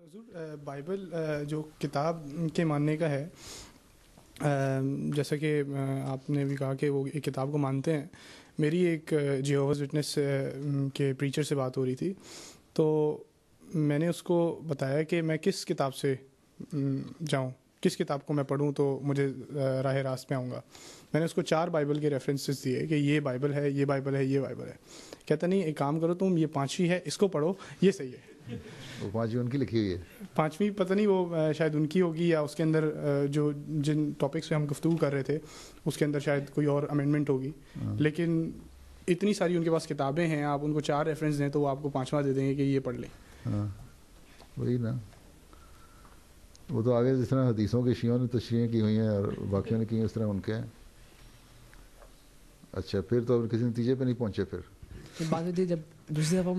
حضور بائبل جو کتاب کے ماننے کا ہے، جیسا کہ آپ نے بھی کہا کہ وہ ایک کتاب کو مانتے ہیں. میری ایک جیہوواز وٹنس کے پریچر سے بات ہو رہی تھی، تو میں نے اس کو بتایا کہ میں کس کتاب سے جاؤں، کس کتاب کو میں پڑھوں تو مجھے راہ راست پہ آؤں گا. میں نے اس کو 4 بائبل کے ریفرنسز دیے کہ یہ بائبل ہے، یہ بائبل ہے، یہ بائبل ہے. کہتا نہیں، ایک کام کرو تم، یہ 5ویں ہے، اس کو پڑھو، یہ صحیح ہے. وہ 5ویں ان کی لکھی ہوئی ہے. 5ویں پتہ نہیں، وہ شاید ان کی ہوگی، یا اس کے اندر جو جن ٹاپکس پہ ہم گفتگو کر رہے تھے اس کے اندر شاید کوئی اور امینڈمنٹ ہوگی. لیکن اتنی ساری ان کے پاس کتابیں ہیں، آپ ان کو 4 ریفرنس دیں تو وہ آپ کو 5واں دے دیں گے کہ یہ پڑھ لیں. ہاں وہی نا، وہ تو آگے جس طرح حدیثوں کے شیعوں نے تشریحیں کی ہوئی ہیں اور باقیوں نے کی ہیں، اس طرح ان کے ہیں. اچھا، پھر تو کسی نتیجے پہ نہیں پہنچے. پھر بات ہوئی تھی جب دوسری دفعہ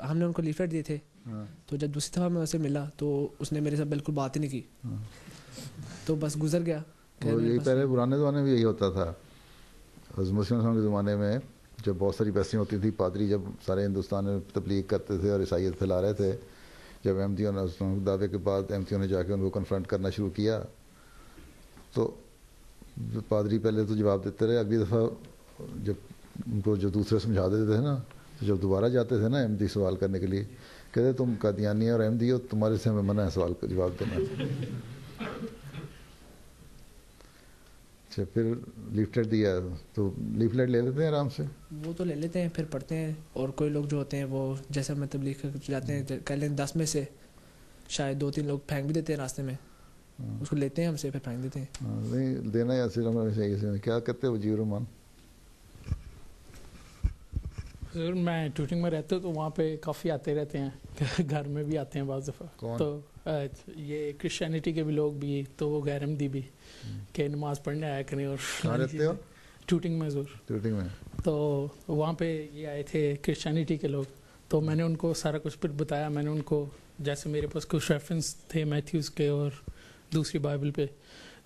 ہم نے ان کو لیفلیٹ دیے تھے، تو جب دوسری دفعہ میں اسے ملا تو اس نے میرے ساتھ بالکل بات ہی نہیں کی، تو بس گزر گیا. وہ یہی پہلے پرانے زمانے میں یہی ہوتا تھا. حضرت مسلم کے زمانے میں جب بہت ساری بحثیں ہوتی تھی، پادری جب سارے ہندوستان میں تبلیغ کرتے تھے اور عیسائیت پھیلا رہے تھے، جب احمدیوں نے دعوے کے بعد احمدیوں نے جا کے ان کو کنفرنٹ کرنا شروع کیا، تو پادری پہلے تو جواب دیتے رہے. اگلی دفعہ جب ان کو جو دوسرے سمجھا دیتے تھے نا، تو جب دوبارہ جاتے تھے نا احمدی سوال کرنے کے لیے، کہتے تم قادیانی اور احمدی ہو، تمہارے سے ہمیں منع ہے سوال کا جواب دینا. اچھا، پھر لیفلیٹ دیا تو لیفلیٹ لے لیتے ہیں آرام سے. وہ تو لے لیتے ہیں، پھر پڑھتے ہیں. اور کوئی لوگ جو ہوتے ہیں وہ جیسے ہمیں تبلیغ کر جاتے ہیں، کہہ لیں 10 میں سے شاید 2-3 لوگ پھینک بھی دیتے ہیں راستے میں، اس کو لیتے ہیں ہم سے، پھر پھینک دیتے ہیں. نہیں دینا یا صرف کیا کرتے ہو وجیر الرحمان؟ ضرور، میں ٹوٹنگ میں رہتا ہوں تو وہاں پہ کافی آتے رہتے ہیں، گھر میں بھی آتے ہیں بعض دفعہ. تو یہ کرسچینٹی کے بھی لوگ بھی، تو وہ غیر احمدی بھی، کہ نماز پڑھنے آیا کریں. اور کہاں رہتے ہو؟ ٹوٹنگ میں. ضرور ٹوٹنگ میں. تو وہاں پہ یہ آئے تھے کرسچینٹی کے لوگ، تو میں نے ان کو سارا کچھ پھر بتایا. میں نے ان کو جیسے میرے پاس کچھ ریفرنس تھے میتھیوز کے اور دوسری بائبل پہ،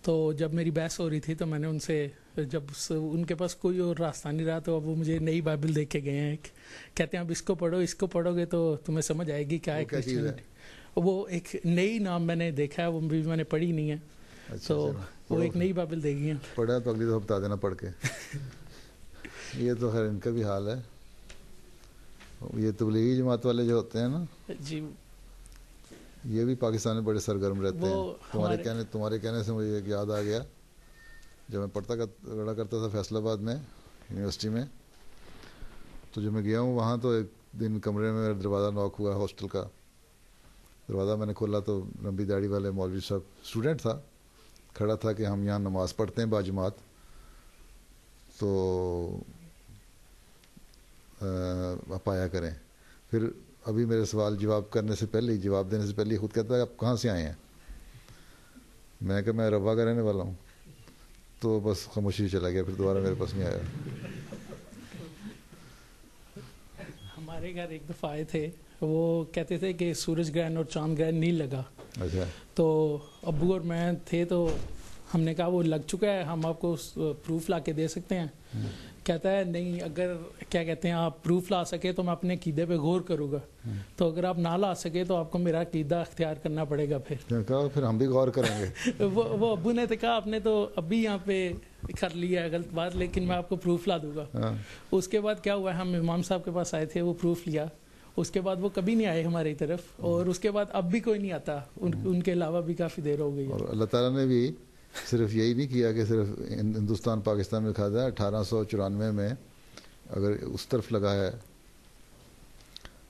تو جب میری بحث ہو رہی تھی تو میں نے ان سے، جب ان کے پاس کوئی اور راستہ نہیں رہا، تو اب وہ مجھے نئی بائبل دیکھ کے گئے ہیں. کہتے ہیں اب اس کو پڑھو، اس کو پڑھو گے تو تمہیں سمجھ آئے گی کیا ہے کرسچینٹی. وہ ایک نئی نام میں نے دیکھا ہے، وہ بھی میں نے پڑھی نہیں ہے. تو وہ ایک نئی بائبل دیکھی ہے. پڑھا تو اگلی دفعہ بتا دینا پڑھ کے. یہ تو خیر ان کا بھی حال ہے. یہ تبلیغی جماعت والے جو ہوتے ہیں نا جی، یہ بھی پاکستان میں بڑے سرگرم رہتے ہیں. تمہارے کہنے سے مجھے ایک یاد آ گیا. جب میں پڑھا کرتا تھا فیصل آباد میں یونیورسٹی میں، تو جب میں گیا ہوں وہاں، تو ایک دن کمرے میں دروازہ ناک ہوا ہاسٹل کا. دروازہ میں نے کھولا تو لمبی داڑھی والے مولوی صاحب، اسٹوڈنٹ تھا، کھڑا تھا کہ ہم یہاں نماز پڑھتے ہیں باجماعت، تو آپ آیا کریں. پھر ابھی میرے سوال جواب کرنے سے پہلے، جواب دینے سے پہلے خود کہتا ہے آپ کہاں سے آئے ہیں؟ میں کہ میں روا کا رہنے والا ہوں. تو بس خاموشی چلا گیا، پھر دوبارہ میرے پاس نہیں آیا. ہمارے گھر ایک دفعہ آئے تھے، وہ کہتے تھے کہ سورج گرہن اور چاند گرہن نہیں لگا. اچھا. تو ابو اور میں تھے، تو ہم نے کہا وہ لگ چکا ہے، ہم آپ کو پروف لا کے دے سکتے ہیں. کہتا ہے نہیں، اگر کیا کہتے ہیں آپ پروف لا سکے تو میں اپنے عقیدے پہ غور کروں گا، تو اگر آپ نہ لا سکے تو آپ کو میرا عقیدہ اختیار کرنا پڑے گا. پھر ہم بھی غور کریں گے. وہ ابو نے تو کہا آپ نے تو ابھی یہاں پہ کر لیا ہے غلط بات، لیکن میں آپ کو پروف لا دوں گا. اس کے بعد کیا ہوا، ہم امام صاحب کے پاس آئے تھے، وہ پروف لیا. اس کے بعد وہ کبھی نہیں آئے ہماری طرف، اور اس کے بعد اب بھی کوئی نہیں آتا. ان کے علاوہ بھی کافی دیر ہو گئی. اور اللہ تعالیٰ نے بھی صرف یہی نہیں کیا کہ صرف ہندوستان پاکستان میں کھا جائے. 1894 میں اگر اس طرف لگا ہے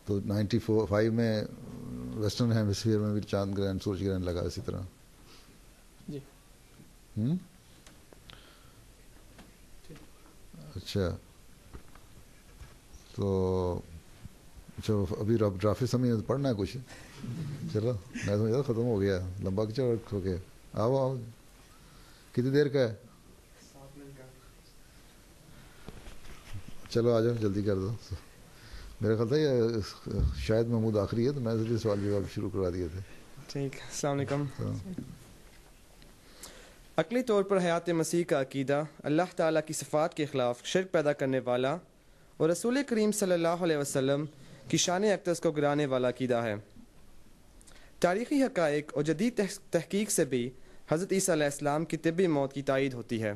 تو 95 میں ویسٹرن ہیمسفیئر میں بھی چاند گرہن سورج گرہن لگا اسی طرح. جی. اچھا، تو اچھا ابھی ڈرافی سمجھ پڑھنا ہے کچھ؟ چلو میں سمجھا ختم ہو گیا، لمبا کچھ ہو گیا. آؤ کتنی دیر کا ہے؟ چلو آ جاؤ، جلدی کر دو. میرا خیال تھا یہ شاید محمود آخری ہے، تو میں سے سوال جواب شروع کروا دیے تھے. ٹھیک. السلام علیکم. عقلی طور پر حیات مسیح کا عقیدہ اللہ تعالیٰ کی صفات کے خلاف شرک پیدا کرنے والا اور رسول کریم صلی اللہ علیہ وسلم کی شان اقدس کو گرانے والا عقیدہ ہے. تاریخی حقائق اور جدید تحقیق سے بھی حضرت عیسیٰ علیہ السلام کی طبی موت کی تائید ہوتی ہے۔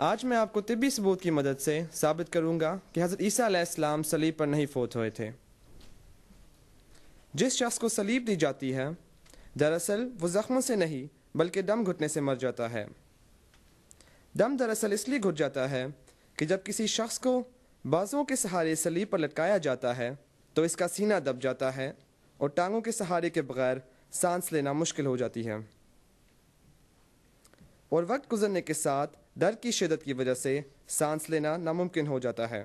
آج میں آپ کو طبی ثبوت کی مدد سے ثابت کروں گا کہ حضرت عیسیٰ علیہ السلام صلیب پر نہیں فوت ہوئے تھے۔ جس شخص کو صلیب دی جاتی ہے دراصل وہ زخموں سے نہیں بلکہ دم گھٹنے سے مر جاتا ہے۔ دم دراصل اس لیے گھٹ جاتا ہے کہ جب کسی شخص کو بازوؤں کے سہارے صلیب پر لٹکایا جاتا ہے تو اس کا سینہ دب جاتا ہے اور ٹانگوں کے سہارے کے بغیر سانس لینا مشکل ہو جاتی ہے، اور وقت گزرنے کے ساتھ درد کی شدت کی وجہ سے سانس لینا ناممکن ہو جاتا ہے۔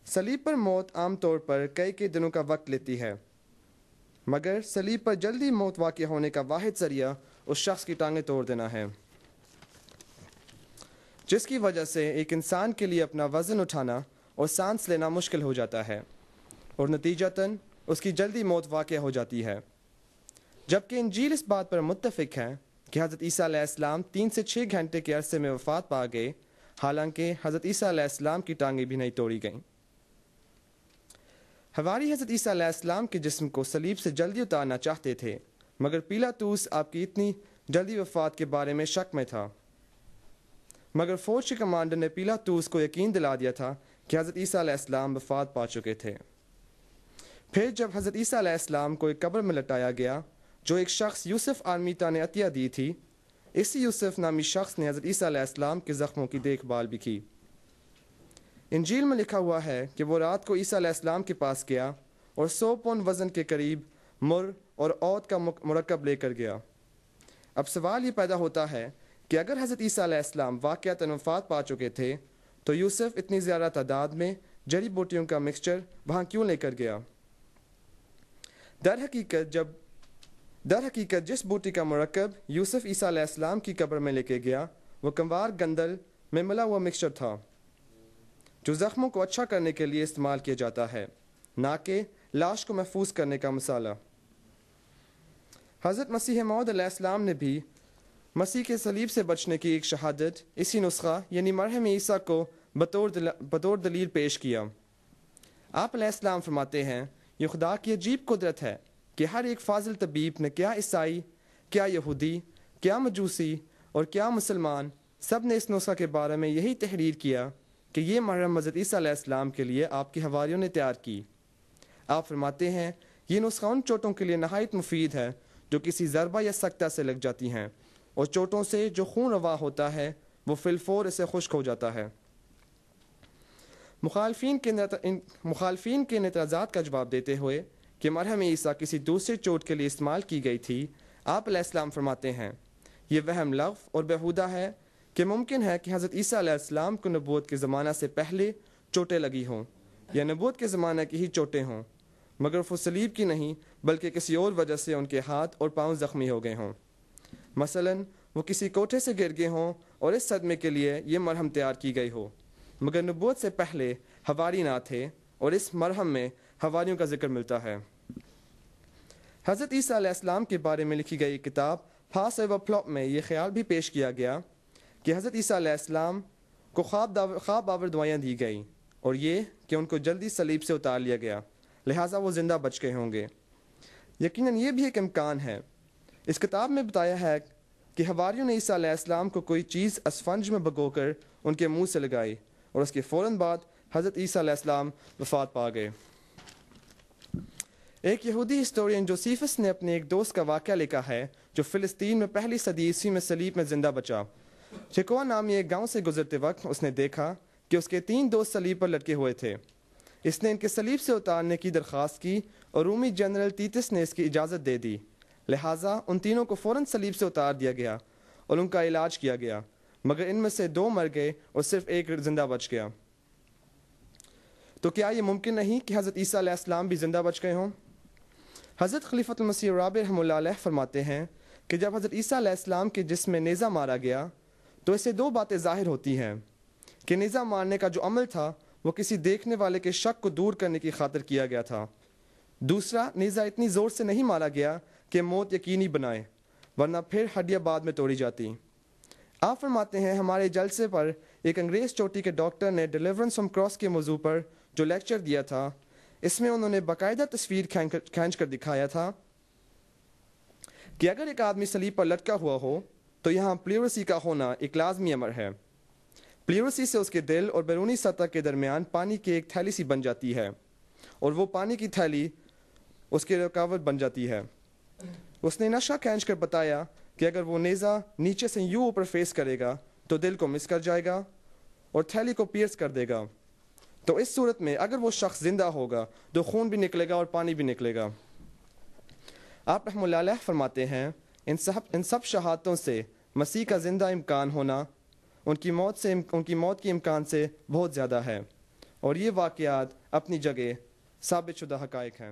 صلیب پر موت عام طور پر کئی دنوں کا وقت لیتی ہے، مگر صلیب پر جلدی موت واقع ہونے کا واحد ذریعہ اس شخص کی ٹانگیں توڑ دینا ہے، جس کی وجہ سے ایک انسان کے لیے اپنا وزن اٹھانا اور سانس لینا مشکل ہو جاتا ہے، اور نتیجتاً اس کی جلدی موت واقع ہو جاتی ہے۔ جبکہ انجیل اس بات پر متفق ہے کہ حضرت عیسیٰ علیہ السلام 3 سے 6 گھنٹے کے عرصے میں وفات پا گئے، حالانکہ حضرت عیسیٰ علیہ السلام کی ٹانگیں بھی نہیں توڑی گئیں۔ حواری حضرت عیسیٰ علیہ السلام کے جسم کو صلیب سے جلدی اتارنا چاہتے تھے، مگر پیلاطوس آپ کی اتنی جلدی وفات کے بارے میں شک میں تھا، مگر فوج کے کمانڈر نے پیلاطوس کو یقین دلا دیا تھا کہ حضرت عیسیٰ علیہ السلام وفات پا چکے تھے۔ پھر جب حضرت عیسیٰ علیہ السلام کو ایک قبر میں لٹایا گیا جو ایک شخص یوسف آرمیتا نے عطیہ دی تھی، اسی یوسف نامی شخص نے حضرت عیسیٰ علیہ السلام کے زخموں کی دیکھ بھال بھی کی۔ انجیل میں لکھا ہوا ہے کہ وہ رات کو عیسیٰ علیہ السلام کے پاس گیا اور 100 پاؤنڈ وزن کے قریب مر اور عود کا مرکب لے کر گیا۔ اب سوال یہ پیدا ہوتا ہے کہ اگر حضرت عیسیٰ علیہ السلام واقعتاً وفات پا چکے تھے تو یوسف اتنی زیادہ تعداد میں جڑی بوٹیوں کا مکسچر وہاں کیوں لے کر گیا؟ در حقیقت جس بوٹی کا مرکب یوسف عیسیٰ علیہ السلام کی قبر میں لے کے گیا وہ کموار گندل میں ملا ہوا مکسچر تھا، جو زخموں کو اچھا کرنے کے لیے استعمال کیا جاتا ہے، نہ کہ لاش کو محفوظ کرنے کا مسالہ۔ حضرت مسیح موعود علیہ السلام نے بھی مسیح کے صلیب سے بچنے کی ایک شہادت اسی نسخہ یعنی مرہم عیسیٰ کو بطور دلیل پیش کیا۔ آپ علیہ السلام فرماتے ہیں، یہ خدا کی عجیب قدرت ہے کہ ہر ایک فاضل طبیب نے، کیا عیسائی، کیا یہودی، کیا مجوسی اور کیا مسلمان، سب نے اس نسخہ کے بارے میں یہی تحریر کیا کہ یہ مرہم حضرت عیسیٰ علیہ السلام کے لیے آپ کے حواریوں نے تیار کی۔ آپ فرماتے ہیں، یہ نسخہ ان چوٹوں کے لیے نہایت مفید ہے جو کسی ضربہ یا سکتہ سے لگ جاتی ہیں، اور چوٹوں سے جو خون روا ہوتا ہے وہ فی الفور اسے خشک ہو جاتا ہے۔ مخالفین کے ان اعتراضات کا جواب دیتے ہوئے کہ مرہم عیسیٰ کسی دوسرے چوٹ کے لیے استعمال کی گئی تھی، آپ علیہ السلام فرماتے ہیں، یہ وہم لغو اور بیہودہ ہے کہ ممکن ہے کہ حضرت عیسیٰ علیہ السلام کو نبوت کے زمانہ سے پہلے چوٹیں لگی ہوں یا نبوت کے زمانہ کی ہی چوٹیں ہوں، مگر وہ صلیب کی نہیں بلکہ کسی اور وجہ سے ان کے ہاتھ اور پاؤں زخمی ہو گئے ہوں۔ مثلاً وہ کسی کوٹھے سے گر گئے ہوں اور اس صدمے کے لیے یہ مرہم تیار کی گئی ہو، مگر نبوت سے پہلے حواری نہ تھے، اور اس مرہم میں حواریوں کا ذکر ملتا ہے۔ حضرت عیسیٰ علیہ السلام کے بارے میں لکھی گئی کتاب پاس اوور پلاٹ میں یہ خیال بھی پیش کیا گیا کہ حضرت عیسیٰ علیہ السلام کو خواب آور دعائیں دی گئیں، اور یہ کہ ان کو جلدی صلیب سے اتار لیا گیا، لہٰذا وہ زندہ بچ گئے ہوں گے۔ یقیناً یہ بھی ایک امکان ہے۔ اس کتاب میں بتایا ہے کہ حواریوں نے عیسیٰ علیہ السلام کو کوئی چیز اسفنج میں بھگو کر ان کے منہ سے لگائی، اور اس کے فوراً بعد حضرت عیسیٰ علیہ السلام وفات پا گئے۔ ایک یہودی ہسٹورین جوسیفس نے اپنے ایک دوست کا واقعہ لکھا ہے جو فلسطین میں پہلی صدی عیسوی میں صلیب میں زندہ بچا۔ چکوا نامی ایک گاؤں سے گزرتے وقت اس نے دیکھا کہ اس کے 3 دوست صلیب پر لٹکے ہوئے تھے۔ اس نے ان کے صلیب سے اتارنے کی درخواست کی اور رومی جنرل تیتس نے اس کی اجازت دے دی، لہٰذا ان تینوں کو فوراً صلیب سے اتار دیا گیا اور ان کا علاج کیا گیا، مگر ان میں سے 2 مر گئے اور صرف ایک زندہ بچ گیا۔ تو کیا یہ ممکن نہیں کہ حضرت عیسیٰ علیہ السلام بھی زندہ بچ گئے ہوں؟ حضرت خلیفۃ المسیح رابع رحمہ اللہ علیہ فرماتے ہیں کہ جب حضرت عیسیٰ علیہ السلام کے جسم میں نیزہ مارا گیا تو اسے 2 باتیں ظاہر ہوتی ہیں کہ نیزہ مارنے کا جو عمل تھا وہ کسی دیکھنے والے کے شک کو دور کرنے کی خاطر کیا گیا تھا، دوسرا نیزہ اتنی زور سے نہیں مارا گیا کہ موت یقینی بنائے، ورنہ پھر ہڈیاں بعد میں توڑی جاتی۔ آپ فرماتے ہیں، ہمارے جلسے پر ایک انگریز چوٹی کے ڈاکٹر نے ڈیلیورنس فرام کراس کے موضوع پر جو لیکچر دیا تھا، اس میں انہوں نے باقاعدہ تصویر کھینچ کر دکھایا تھا کہ اگر ایک آدمی صلیب پر لٹکا ہوا ہو تو یہاں پلیورسی کا ہونا ایک لازمی امر ہے. پلیورسی سے اس کے دل اور بیرونی سطح کے درمیان پانی کی ایک تھیلی سی بن جاتی ہے اور وہ پانی کی تھیلی اس کی رکاوٹ بن جاتی ہے. اس نے نقشہ کھینچ کر بتایا کہ اگر وہ نیزہ نیچے سے یوں اوپر فیس کرے گا تو دل کو مس کر جائے گا اور تھیلی کو پیئرس کر دے گا. تو اس صورت میں اگر وہ شخص زندہ ہوگا تو خون بھی نکلے گا اور پانی بھی نکلے گا. آپ رحمۃ اللہ علیہ فرماتے ہیں ان سب شہادتوں سے مسیح کا زندہ امکان ہونا ان کی موت کی امکان سے بہت زیادہ ہے اور یہ واقعات اپنی جگہ ثابت شدہ حقائق ہیں.